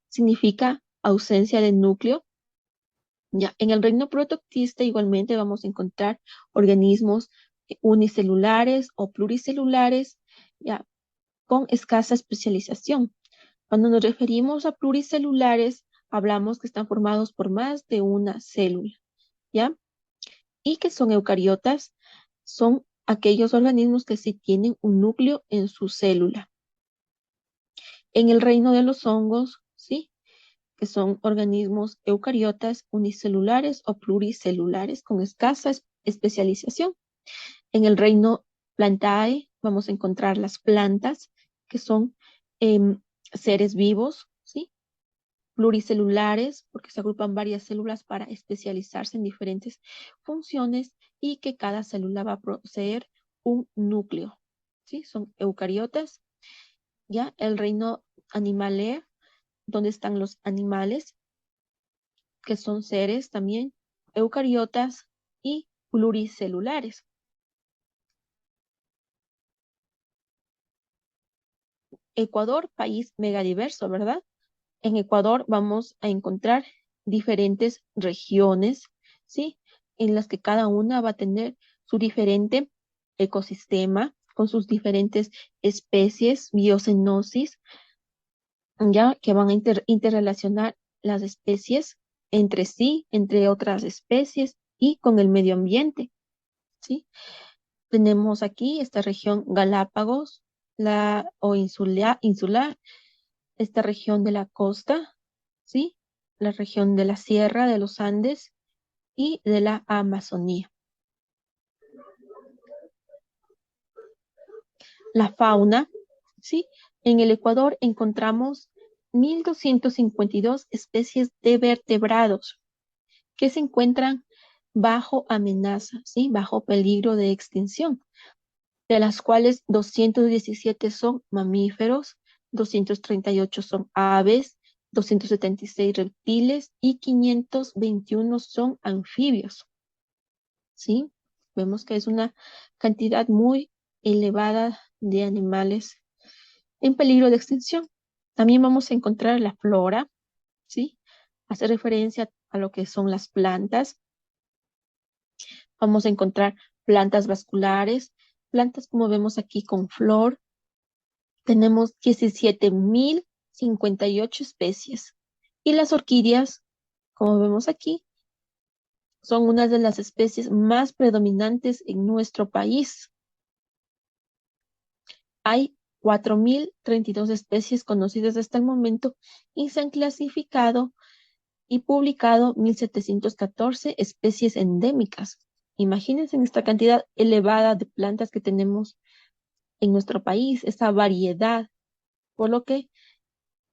significa ausencia de núcleo. Ya, en el reino protoctista igualmente vamos a encontrar organismos unicelulares o pluricelulares, ya, con escasa especialización. Cuando nos referimos a pluricelulares, hablamos que están formados por más de una célula, ¿ya? Y que son eucariotas, son aquellos organismos que sí tienen un núcleo en su célula. En el reino de los hongos, ¿sí? Que son organismos eucariotas unicelulares o pluricelulares con escasa especialización. En el reino Plantae vamos a encontrar las plantas, que son seres vivos, ¿sí? Pluricelulares, porque se agrupan varias células para especializarse en diferentes funciones y que cada célula va a poseer un núcleo, ¿sí? Son eucariotas. Ya el reino Animalae, donde están los animales, que son seres también eucariotas y pluricelulares. Ecuador, país megadiverso, ¿verdad? En Ecuador vamos a encontrar diferentes regiones, ¿sí? En las que cada una va a tener su diferente ecosistema con sus diferentes especies, biocenosis, ya que van a interrelacionar las especies entre sí, entre otras especies y con el medio ambiente, ¿sí? Tenemos aquí esta región Galápagos, o insular, esta región de la costa, ¿sí? La región de la Sierra de los Andes y de la Amazonía. La fauna, ¿sí? En el Ecuador encontramos 1.252 especies de vertebrados que se encuentran bajo amenaza, ¿sí? Bajo peligro de extinción, de las cuales 217 son mamíferos, 238 son aves, 276 reptiles y 521 son anfibios. ¿Sí? Vemos que es una cantidad muy elevada de animales en peligro de extinción. También vamos a encontrar la flora, ¿sí? Hace referencia a lo que son las plantas. Vamos a encontrar plantas vasculares, plantas como vemos aquí con flor. Tenemos 17.058 especies. Y las orquídeas, como vemos aquí, son una de las especies más predominantes en nuestro país. Hay 4.032 especies conocidas hasta el momento y se han clasificado y publicado 1.714 especies endémicas. Imagínense esta cantidad elevada de plantas que tenemos en nuestro país, esta variedad, por lo que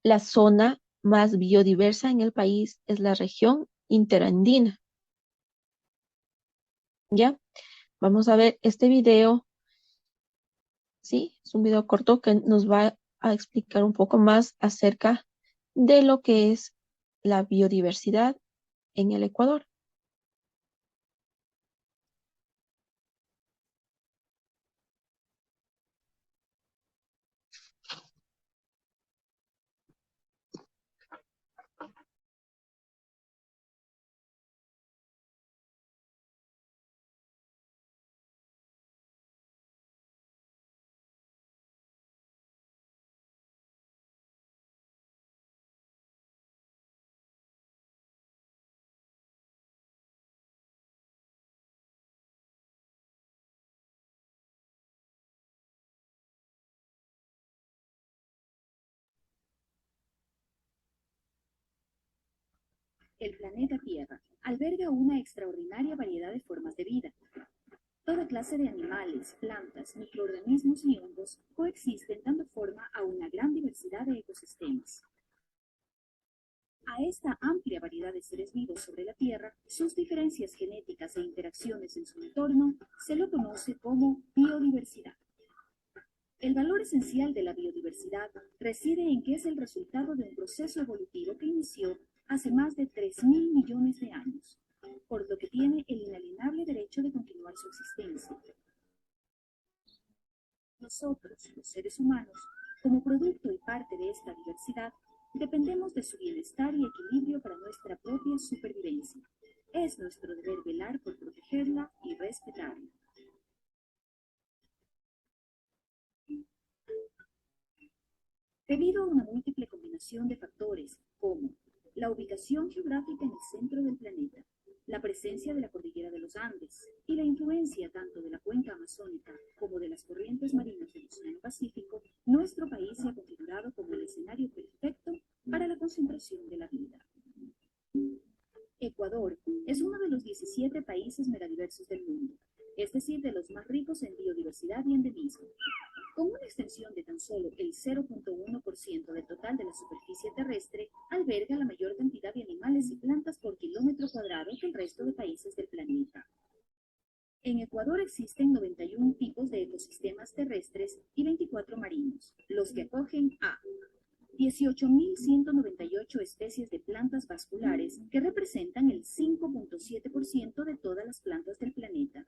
la zona más biodiversa en el país es la región interandina. ¿Ya? Vamos a ver este video. Sí, es un video corto que nos va a explicar un poco más acerca de lo que es la biodiversidad en el Ecuador. El planeta Tierra alberga una extraordinaria variedad de formas de vida. Toda clase de animales, plantas, microorganismos y hongos coexisten dando forma a una gran diversidad de ecosistemas. A esta amplia variedad de seres vivos sobre la Tierra, sus diferencias genéticas e interacciones en su entorno se lo conoce como biodiversidad. El valor esencial de la biodiversidad reside en que es el resultado de un proceso evolutivo que inició hace más de 3.000 millones de años, por lo que tiene el inalienable derecho de continuar su existencia. Nosotros, los seres humanos, como producto y parte de esta diversidad, dependemos de su bienestar y equilibrio para nuestra propia supervivencia. Es nuestro deber velar por protegerla y respetarla. Debido a una múltiple combinación de factores, como la ubicación geográfica en el centro del planeta, la presencia de la cordillera de los Andes y la influencia tanto de la cuenca amazónica como de las corrientes marinas del Océano Pacífico, nuestro país se ha configurado como el escenario perfecto para la concentración de la vida. Ecuador es uno de los 17 países megadiversos del mundo, es decir, de los más ricos en biodiversidad y endemismo. Con una extensión de tan solo el 0.1% del total de la superficie terrestre, alberga la mayor cantidad de animales y plantas por kilómetro cuadrado que el resto de países del planeta. En Ecuador existen 91 tipos de ecosistemas terrestres y 24 marinos, los que acogen a 18.198 especies de plantas vasculares, que representan el 5.7% de todas las plantas del planeta.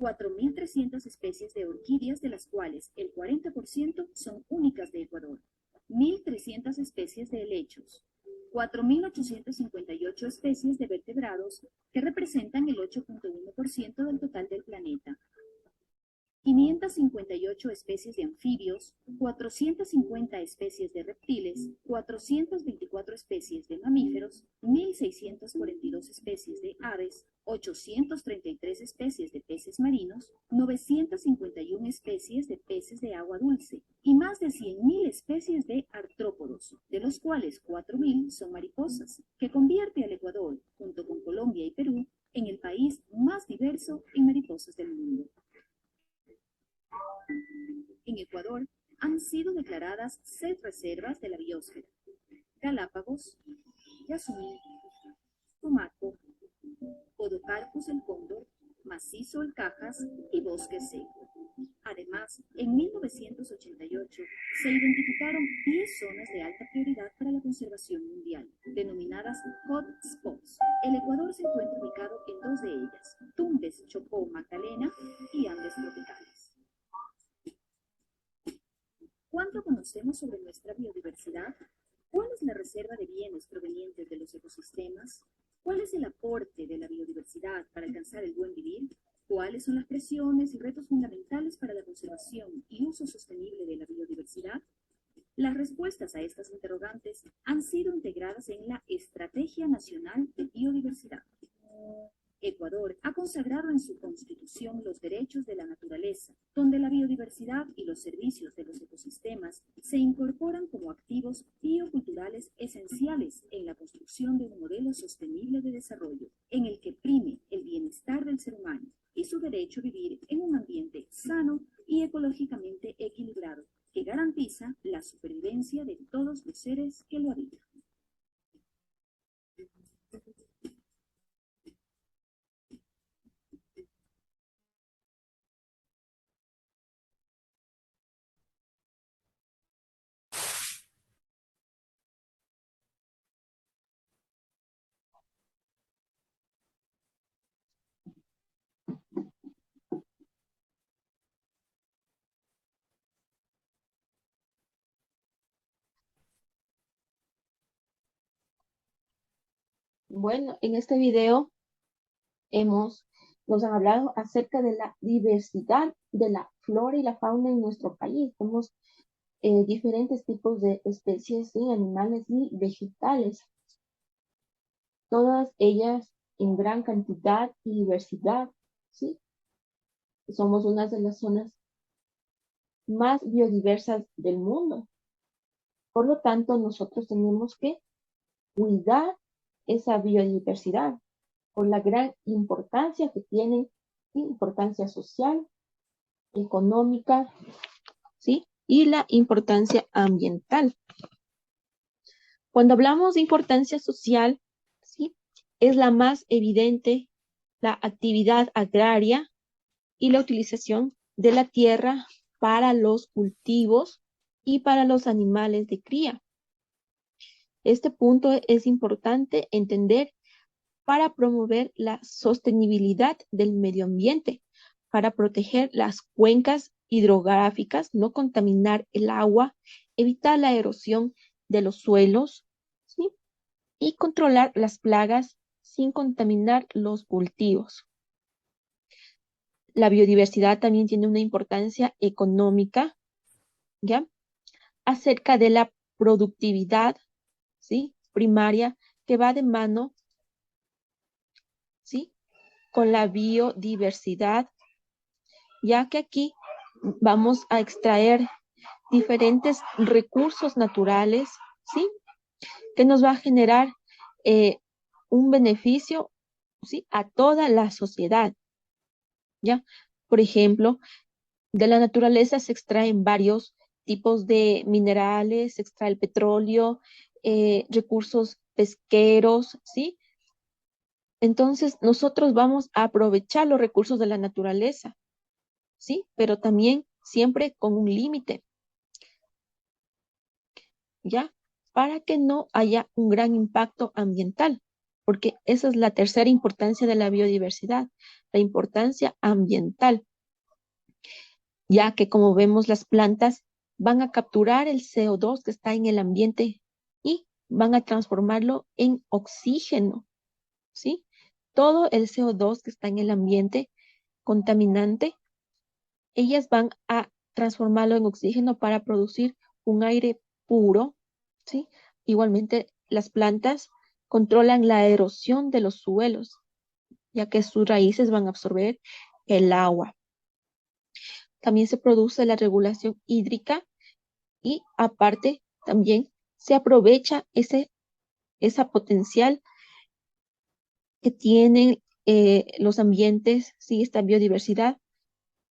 4.300 especies de orquídeas, de las cuales el 40% son únicas de Ecuador. 1.300 especies de helechos. 4.858 especies de vertebrados, que representan el 8.1% del total del planeta. 558 especies de anfibios, 450 especies de reptiles, 424 especies de mamíferos, 1.642 especies de aves, 833 especies de peces marinos, 951 especies de peces de agua dulce y más de 100.000 especies de artrópodos, de los cuales 4.000 son mariposas, que convierte al Ecuador, junto con Colombia y Perú, en el país más diverso en mariposas del mundo. En Ecuador han sido declaradas 6 reservas de la biosfera: Galápagos, Yasuní, Tumaco, Podocarpus el cóndor, Macizo el Cajas y Bosque Seco. Además, en 1988 se identificaron 10 zonas de alta prioridad para la conservación mundial, denominadas hotspots. El Ecuador se encuentra ubicado en 2 de ellas, Tumbes, Chocó, Magdalena y Andes tropicales. ¿Cuánto conocemos sobre nuestra biodiversidad? ¿Cuál es la reserva de bienes provenientes de los ecosistemas? ¿Cuál es el aporte de la biodiversidad para alcanzar el buen vivir? ¿Cuáles son las presiones y retos fundamentales para la conservación y uso sostenible de la biodiversidad? Las respuestas a estas interrogantes han sido integradas en la Estrategia Nacional de Biodiversidad. Ecuador ha consagrado en su Constitución los derechos de la naturaleza, donde la biodiversidad y los servicios de los ecosistemas se incorporan como activos bioculturales esenciales en la construcción de un modelo sostenible de desarrollo, en el que prime el bienestar del ser humano y su derecho a vivir en un ambiente sano y ecológicamente equilibrado, que garantiza la supervivencia de todos los seres que lo habitan. Bueno, en este video nos han hablado acerca de la diversidad de la flora y la fauna en nuestro país. Tenemos diferentes tipos de especies, ¿sí? Animales y vegetales, todas ellas en gran cantidad y diversidad, ¿sí? Somos una de las zonas más biodiversas del mundo. Por lo tanto, nosotros tenemos que cuidar esa biodiversidad por la gran importancia que tiene, ¿sí? Importancia social, económica, ¿sí? Y la importancia ambiental. Cuando hablamos de importancia social, ¿sí? Es la más evidente la actividad agraria y la utilización de la tierra para los cultivos y para los animales de cría. Este punto es importante entender para promover la sostenibilidad del medio ambiente, para proteger las cuencas hidrográficas, no contaminar el agua, evitar la erosión de los suelos, ¿sí? Y controlar las plagas sin contaminar los cultivos. La biodiversidad también tiene una importancia económica, ¿ya? Acerca de la productividad, ¿sí? Primaria, que va de mano, ¿sí? Con la biodiversidad, ya que aquí vamos a extraer diferentes recursos naturales, ¿sí? Que nos va a generar un beneficio, ¿sí? A toda la sociedad, ¿ya? Por ejemplo, de la naturaleza se extraen varios tipos de minerales, se extrae el petróleo, recursos pesqueros, ¿sí? Entonces, nosotros vamos a aprovechar los recursos de la naturaleza, ¿sí? Pero también siempre con un límite, ¿ya? Para que no haya un gran impacto ambiental, porque esa es la tercera importancia de la biodiversidad, la importancia ambiental, ya que como vemos las plantas van a capturar el CO2 que está en el ambiente y van a transformarlo en oxígeno, ¿sí? Todo el CO2 que está en el ambiente contaminante, ellas van a transformarlo en oxígeno para producir un aire puro, ¿sí? Igualmente, las plantas controlan la erosión de los suelos, ya que sus raíces van a absorber el agua. También se produce la regulación hídrica y aparte también se aprovecha esa potencial que tienen los ambientes, ¿sí? Esta biodiversidad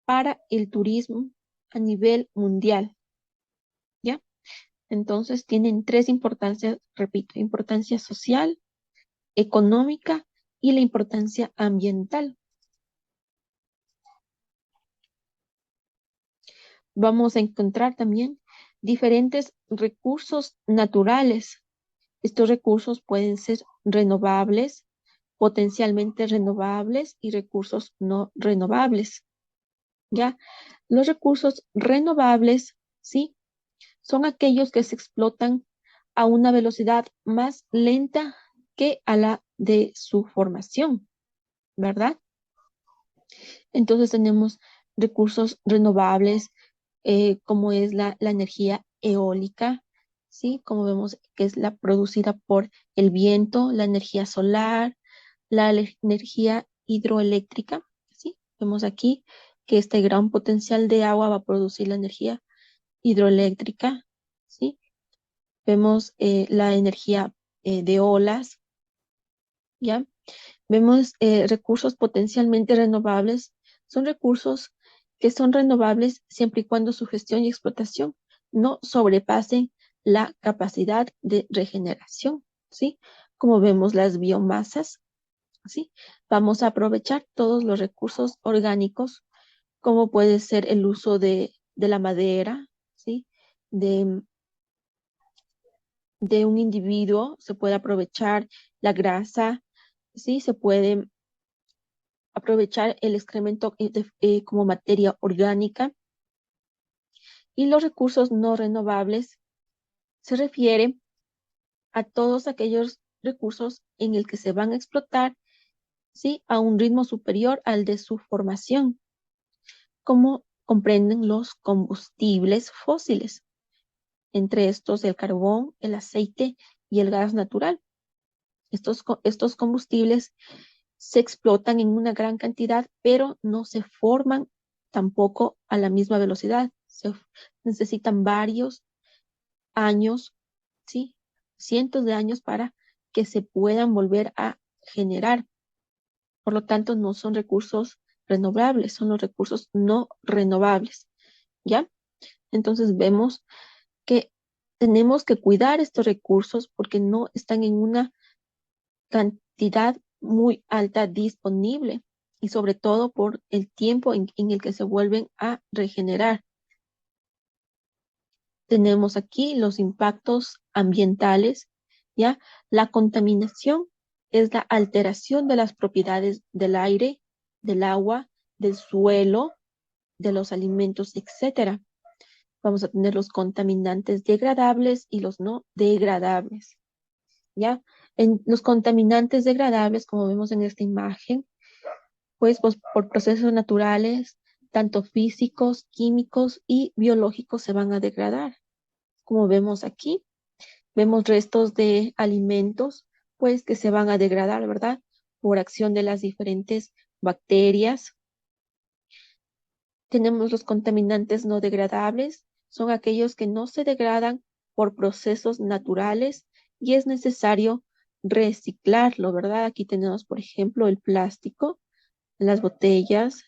para el turismo a nivel mundial, ¿ya? Entonces tienen tres importancias, repito, importancia social, económica y la importancia ambiental. vamos a encontrar también diferentes recursos naturales. Estos recursos pueden ser renovables, potencialmente renovables y recursos no renovables. ¿Ya? Los recursos renovables, ¿sí? Son aquellos que se explotan a una velocidad más lenta que a la de su formación, ¿verdad? Entonces tenemos recursos renovables, como es la energía eólica, ¿sí? Como vemos que es la producida por el viento, la energía solar, energía hidroeléctrica, ¿sí? Vemos aquí que este gran potencial de agua va a producir la energía hidroeléctrica, ¿sí? Vemos la energía de olas, ¿ya? Vemos recursos potencialmente renovables. Son recursos que son renovables siempre y cuando su gestión y explotación no sobrepasen la capacidad de regeneración, ¿sí? Como vemos las biomasas, ¿sí? Vamos a aprovechar todos los recursos orgánicos, como puede ser el uso de la madera, ¿sí? De, de un individuo, se puede aprovechar la grasa, ¿sí? Se puede aprovechar el excremento como materia orgánica. Y los recursos no renovables se refiere a todos aquellos recursos en el que se van a explotar, ¿sí? A un ritmo superior al de su formación, como comprenden los combustibles fósiles, entre estos el carbón, el aceite y el gas natural. Estos combustibles se explotan en una gran cantidad, pero no se forman tampoco a la misma velocidad. Se necesitan varios años, ¿sí? Cientos de años para que se puedan volver a generar. Por lo tanto, no son recursos renovables, son los recursos no renovables, ¿ya? Entonces vemos que tenemos que cuidar estos recursos porque no están en una cantidad muy alta disponible y sobre todo por el tiempo en el que se vuelven a regenerar. Tenemos aquí los impactos ambientales, ¿ya? La contaminación es la alteración de las propiedades del aire, del agua, del suelo, de los alimentos, etcétera. Vamos a tener los contaminantes degradables y los no degradables, ¿ya? En los contaminantes degradables, como vemos en esta imagen, pues por procesos naturales, tanto físicos, químicos y biológicos se van a degradar. Como vemos aquí, vemos restos de alimentos, pues que se van a degradar, ¿verdad? Por acción de las diferentes bacterias. Tenemos los contaminantes no degradables, son aquellos que no se degradan por procesos naturales y es necesario reciclarlo, ¿verdad? Aquí tenemos, por ejemplo, el plástico, las botellas,